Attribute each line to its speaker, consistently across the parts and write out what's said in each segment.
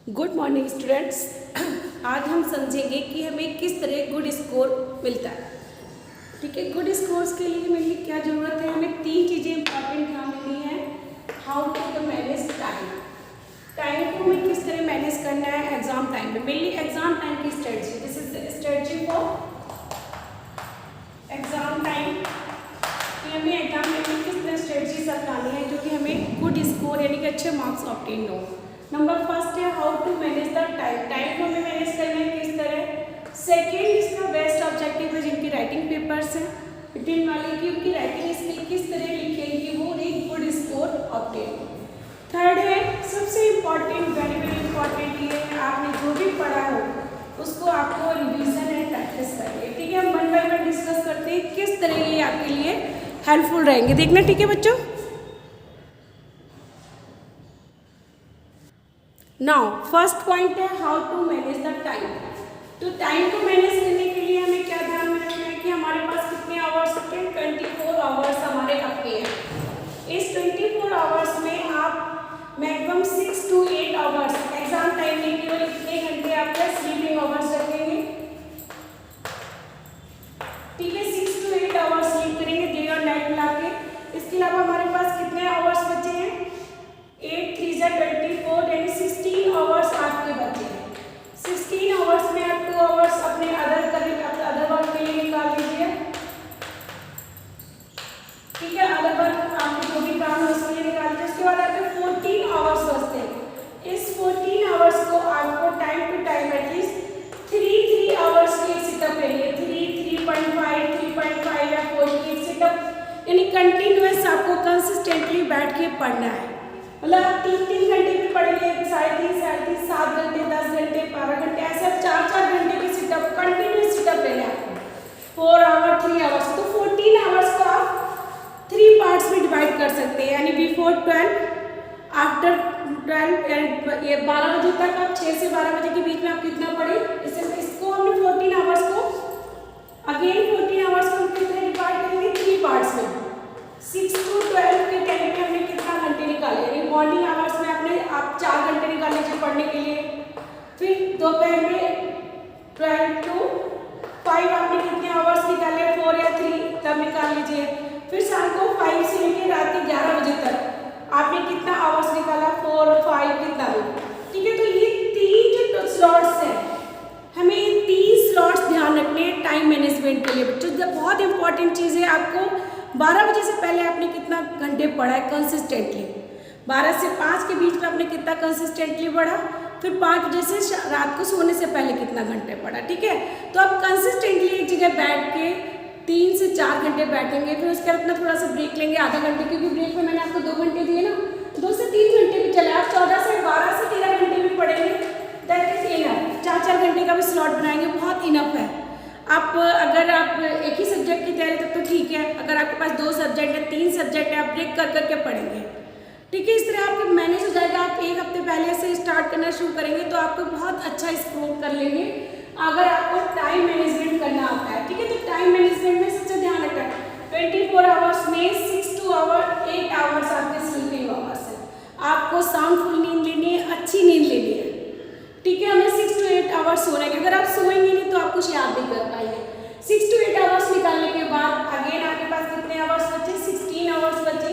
Speaker 1: Good morning students. आज हम समझेंगे कि हमें किस तरह गुड स्कोर मिलता है। ठीक है, गुड स्कोर्स के लिए मेनली क्या ज़रूरत है, हमें तीन चीज़ें इंपॉर्टेंट ध्यान देनी है। How to manage time, time को हमें किस तरह मैनेज करना है एग्जाम टाइम में, मेनली एग्जाम टाइम की strategy. This is strategy for exam time कि हमें एग्जाम टाइम में किस तरह स्ट्रेटजीज अपनानी है जो कि हमें गुड स्कोर यानी कि अच्छे मार्क्स ऑब्टेन हो। नंबर फर्स्ट है how to manage the time, time को हमें मैनेज करना है किस तरह। सेकेंड इसका बेस्ट ऑब्जेक्टिव है जिनकी राइटिंग पेपर्स हैं रिटन वाले की, उनकी राइटिंग स्किल किस तरह लिखेंगे वो एक गुड स्कोर ऑब्टेन। थर्ड है सबसे इम्पॉर्टेंट, वेरी वेरी इंपॉर्टेंट ये है आपने जो भी पढ़ा हो उसको आपको रिवीजन एंड प्रैक्टिस करनी है। ठीक है, हम वन बाय वन डिस्कस करते हैं किस तरह ये आपके लिए हेल्पफुल रहेंगे, देखना। ठीक है बच्चों, नाउ फर्स्ट पॉइंट है how to manage the time. तो टाइम को मैनेज करने के लिए हमें क्या ध्यान में रखना है कि हमारे पास कितने आवर्स होते हैं, 24 आवर्स हमारे आपके हैं। इस 24 आवर्स में आप maximum 6 to 8 hours exam time में केवल इतने घंटे आपके स्लीपिंग आवर्स रखेंगे। ठीक है, 6 to 8 आवर्स स्लीप करेंगे डे और नाइट मिला के। इसके अलावा हमारे पास कितने आवर्स बचे हैं, 8 3 24 यानी 16 आवर्स आपके बचे हैं। 16 आवर्स में आप 2 आवर्स अपने अदर वर्क के लिए निकाल लीजिए। ठीक है, अदर वर्क आपके जो भी काम है उसके लिए निकाल लीजिए। उसके बाद आपके 14 आवर्स बचते हैं। इस 14 आवर्स को आपको time to time at least 3 hours की सिटअप लेंगे। 3.5 3.5 या 4 सिटअप यानी कंटिन्यूअस आपको कंसिस्टेंटली बैठ के पढ़ना है। मतलब 3 घंटे भी पढ़ेंगे, 3.5 3.5 7 घंटे 10 घंटे 12 घंटे ऐसे 4 घंटे की सिटअप कंटिन्यूस सिटअप लेना है आपको। 4 आवर 3 आवर्स, तो 14 आवर्स को आप 3 पार्ट्स में डिवाइड कर सकते हैं, यानी बिफोर 12, आफ्टर 12 एंड ये 12 बजे तक आप 6 से 12 बजे के बीच में आप कितना पढ़े। इसको हमने 14 आवर्स को अगेन 14 आवर्स को कितने डिवाइड करेंगे 3 पार्ट्स में। 6 to 12 के टाइम में हमने कितना घंटे निकाले, मॉर्निंग आवर्स में आपने आप 4 घंटे निकाले थे पढ़ने के लिए। फिर दोपहर में 12 to 5 आपने कितने आवर्स निकाले, 4 या 3 तब निकाल लीजिए। फिर शाम को 5 से लेकर रात के 11 बजे तक आपने कितना आवर्स निकाला, 4 5 कितना भी। ठीक है, तो ये 3 जो स्लॉट्स हैं हमें ये 3 स्लॉट्स ध्यान रखने टाइम मैनेजमेंट के लिए। बच्चों बहुत इंपॉर्टेंट चीज़ है, आपको 12 बजे से पहले आपने कितना घंटे पढ़ा है कंसिस्टेंटली, 12 से 5 के बीच में आपने कितना कंसिस्टेंटली पढ़ा, फिर 5 बजे से रात को सोने से पहले कितना घंटे पढ़ा। ठीक है, तो आप कंसिस्टेंटली एक जगह बैठ के 3 से 4 घंटे बैठेंगे, फिर उसके बाद अपना थोड़ा सा ब्रेक लेंगे आधा घंटे, क्योंकि ब्रेक में मैंने आपको 2 घंटे दिए ना, 2 से 3 घंटे भी चले, आप 14 से 12 से 13 घंटे भी पढ़ेंगे, दैट इज इनफ। 4 घंटे का भी स्लॉट बनाएंगे, बहुत इनफ है। आप अगर आप एक ही सब्जेक्ट की तैयारी तब तो ठीक है, अगर आपके पास 2 सब्जेक्ट है 3 सब्जेक्ट है आप ब्रेक कर करके पढ़ेंगे। ठीक है, इस तरह आपके मैनेज हो जाएगा। आप 1 हफ्ते पहले से स्टार्ट करना शुरू करेंगे तो आपको बहुत अच्छा स्कोर कर लेंगे अगर आपको टाइम मैनेजमेंट करना आता है। ठीक है, तो टाइम मैनेजमेंट में सबसे ध्यान रखना है 24 आवर्स में 6 to 8 आवर्स आपके स्लीपिंग आवर्स है। आपको साउंडफुल नींद लेनी है, अच्छी नींद लेनी है। ठीक है, हमें 6 to 8 आवर्स सोना है। अगर आप सोएंगे नहीं तो आप कुछ याद नहीं कर पाएंगे। 6 to 8 आवर्स निकालने के बाद अगेन आपके पास कितने आवर्स बचे, 16 आवर्स बचे।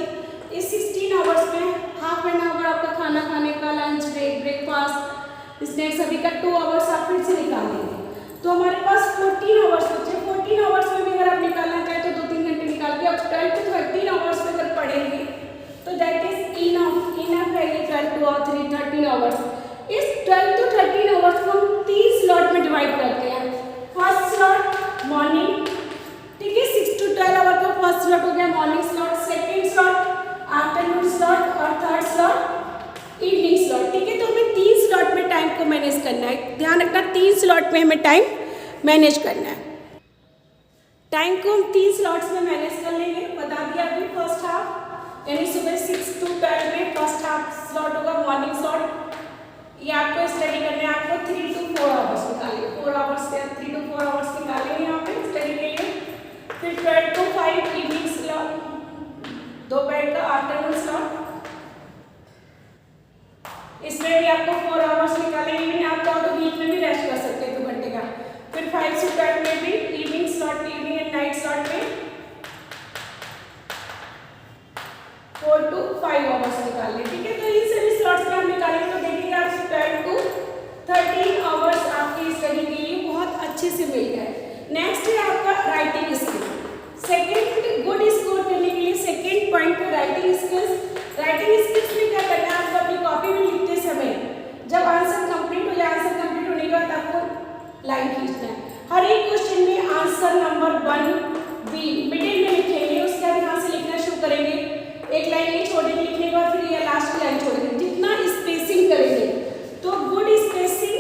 Speaker 1: इस 16 आवर्स में हाफ एन आवर आपका खाना खाने का, लंच ब्रेक, ब्रेकफास्ट, स्नैक्स सभी का 2 आवर्स आप फिर से निकाल लेंगे, तो हमारे पास 14 आवर्स बचे। 14 आवर्स में भी अगर आप निकालना चाहें तो 2-3 घंटे निकाल के आप 12 to 13 आवर्स में अगर पढ़ेंगे तो दैट इज इनफ है। ये 12 to 13 आवर्स, इस 12 to 13 आवर्स को हम 3 स्लॉट में डिवाइड करते हैं। फर्स्ट स्लॉट मॉर्निंग, ठीक है, 6 to 12 आवर का फर्स्ट स्लॉट हो गया morning slot, second slot afternoon slot और थर्ड स्लॉट इवनिंग स्लॉट। ठीक है, तो हमें 3 स्लॉट में टाइम को मैनेज करना है, ध्यान रखना 3 स्लॉट में हमें टाइम मैनेज करना है। टाइम को हम 3 स्लॉट्स में मैनेज कर लेंगे, बता दिया अभी। फर्स्ट हाफ यानी सुबह 6 to 12 में फर्स्ट हाफ स्लॉट होगा मॉर्निंग स्लॉट, ये आपको स्टडी करने आपको 3 to 4 आवर्स निकालेंगे, 4 आवर्स से 3 to 4 आवर्स निकालेंगे यहाँ पे स्टडी के लिए। फिर 12 to 5 इवनिंग स्लॉट, दोपहर का आफ्टरनून स्लॉट, इसमें भी आपको 4 आवर्स निकालेंगे। ऑप्शन नंबर 1 बी मिडिल में लिखेंगे, उसके बाद यहाँ से लिखना शुरू करेंगे, एक लाइन ये छोड़ेंगे लिखने के बाद, फिर ये लास्ट की लाइन छोड़ेंगे। जितना स्पेसिंग करेंगे तो गुड स्पेसिंग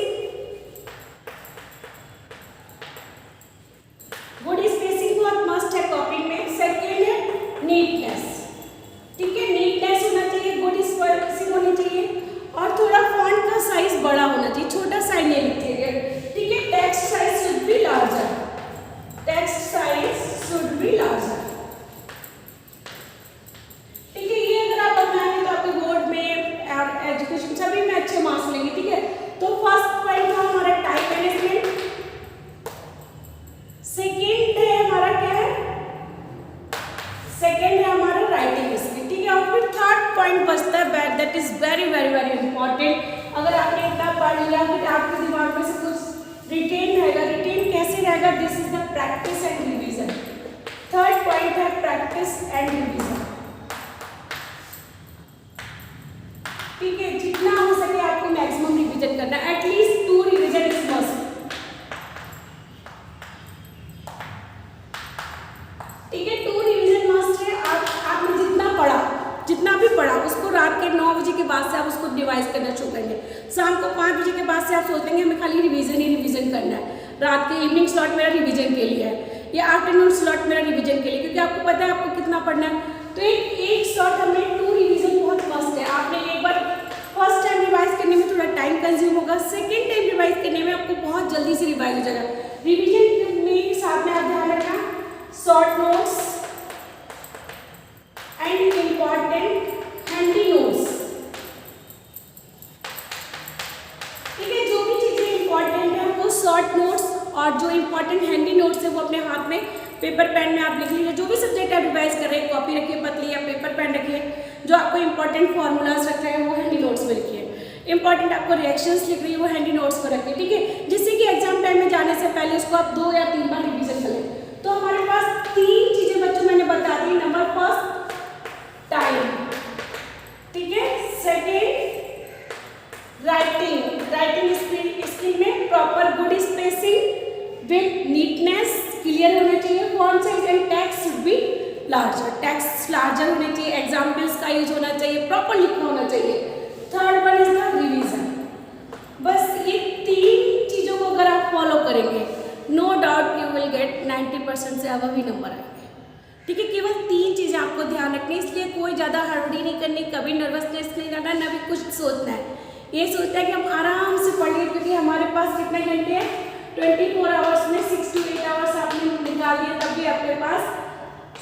Speaker 1: बहुत मस्ट है कॉपी में। सेकेंड है नीटनेस, ठीक है, नीटनेस होना चाहिए, गुड स्पेसिंग होनी चाहिए और थोड़ा फॉन्ट का साइज बड़ा होना चाहिए, छोटा साइज नहीं लिखिएगा, ठीक है। Text size should be larger, text size should be larger, ठीक है। ये अगर आप अपनाएंगे तो आपके बोर्ड में और एजुकेशन सभी में अच्छे मार्क्स लेंगे, ठीक है। तो फर्स्ट पॉइंट था हमारा टाइम मैनेजमेंट, सेकेंड है हमारा क्या है, सेकेंड है हमारा राइटिंग स्किल, ठीक है। और फिर थर्ड पॉइंट बचता है that is very very very important. अगर आपने इतना पढ़ लिया फिर आपके दिमाग में से कुछ रिटेन रहेगा, रिटेन कैसे रहेगा, this is the practice and revision. Third point है प्रैक्टिस एंड रिवीजन, ठीक है। जितना हो सके आपको मैक्सिमम रिवीजन करना है, एटलीस्ट 2 रिवीजन इज मस्ट, ठीक है। 2 रिवीजन मस्ट है। आपने जितना भी पढ़ा उसको रात के 9 बजे के बाद से आप उसको रिवाइज करना शुरू करेंगे। शाम को 5 बजे के बाद से आप सोच लेंगे हमें खाली रिवीजन ही रिवीजन करना है, रात के इवनिंग स्लॉट मेरा रिवीजन के लिए है या आफ्टरनून स्लॉट मेरा रिवीजन के लिए, क्योंकि आपको पता है आपको कितना पढ़ना है। तो एक स्लॉट हमें 2 रिवीजन बहुत मस्ट है। आपने एक बार फर्स्ट टाइम रिवाइज करने में थोड़ा टाइम कंज्यूम होगा, सेकेंड टाइम रिवाइज करने में आपको बहुत जल्दी से रिवाइज हो जाएगा। रिवीजन में साथ में आप ध्यान रखना short notes and important handy notes, ठीक है। जो भी चीजें इंपॉर्टेंट है वो शॉर्ट नोट्स और जो इंपॉर्टेंट हैंडी नोट्स है वो अपने हाथ में पेपर पेन में आप लिख लीजिए। जो भी सब्जेक्ट आप रिवाइज कर रहे हैं कॉपी रखिए पतली या पेपर पेन रखिए, जो आपको इंपॉर्टेंट फॉर्मूलाज रख रहे हैं वो हैंडी नोट्स में लिखिए, इंपॉर्टेंट आपको रिएक्शंस लिख रही है वो हैंडी नोट्स पर रखिए, ठीक है। जिससे कि एग्जाम टाइम में जाने से पहले उसको आप 2 या 3 बार रिविजन कर लें। तो हमारे पास 3 चीजें बच्चों मैंने बता दी। नंबर फर्स्ट टाइम, ठीक है। सेकेंड राइटिंग स्किल में proper good spacing with neatness clear होना चाहिए, font size and text should be larger, text larger होने चाहिए, एग्जाम्पल्स का यूज होना चाहिए, प्रॉपर लिखना होना चाहिए। Third one is the revision. बस ये 3 चीजों को अगर आप फॉलो करेंगे no doubt you will get 90% से अबव ही नंबर आएंगे, ठीक है। केवल 3 चीजें आपको ध्यान रखनी, इसलिए कोई ज़्यादा हड़बड़ी नहीं करनी, कभी नर्वसनेस नहीं करना, ना भी कुछ सोचना है। ये सोचना है कि हम आराम से पढ़ लें, क्योंकि हमारे पास कितने घंटे हैं, 24 आवर्स में 6 to 8 आवर्स आपने निकाल दिए, तब भी आपके पास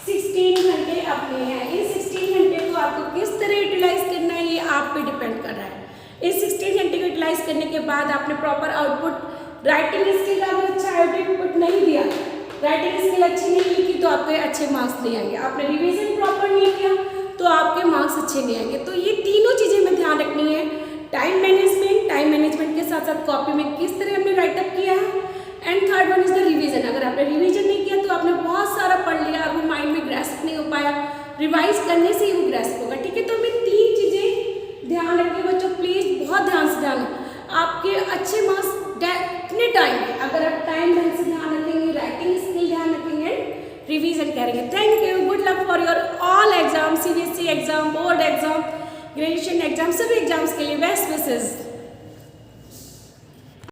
Speaker 1: 16 घंटे अपने हैं। ये 16 घंटे को आपको किस तरह यूटिलाइज करना है ये आप पे डिपेंड कर रहा है। इस 16 घंटे को यूटिलाइज करने के बाद आपने प्रॉपर आउटपुट, राइटिंग स्किल का अगर अच्छा आउटपुट नहीं दिया, राइटिंग स्किल अच्छी नहीं लिखी तो आपके अच्छे मार्क्स नहीं आएंगे, आपने रिवीजन प्रॉपर नहीं किया तो आपके मार्क्स अच्छे नहीं आएंगे। तो ये तीनों चीज़ें में ध्यान रखनी है, टाइम मैनेजमेंट के साथ साथ कॉपी में किस तरह हमने राइटअप किया है, and third one is the revision. अगर आपने रिवीजन नहीं किया तो आपने बहुत सारा पढ़ लिया और वो माइंड में ग्रेस्प नहीं हो पाया, रिवाइज करने से ही वो ग्रेस्प होगा, ठीक है। तो हमें 3 चीज़ें ध्यान रखिए बच्चों, प्लीज़ बहुत ध्यान से ध्यान, आपके अच्छे मार्क्स कितने टाइम है अगर आप टाइम ढंग से ध्यान रखेंगे, राइटिंग स्किल ध्यान रखेंगे, रिवीजन करेंगे। Thank you, good luck for your all exam, CBSE exam, board exam, graduation exam, सभी एग्जाम्स के लिए बेस्ट विशेस।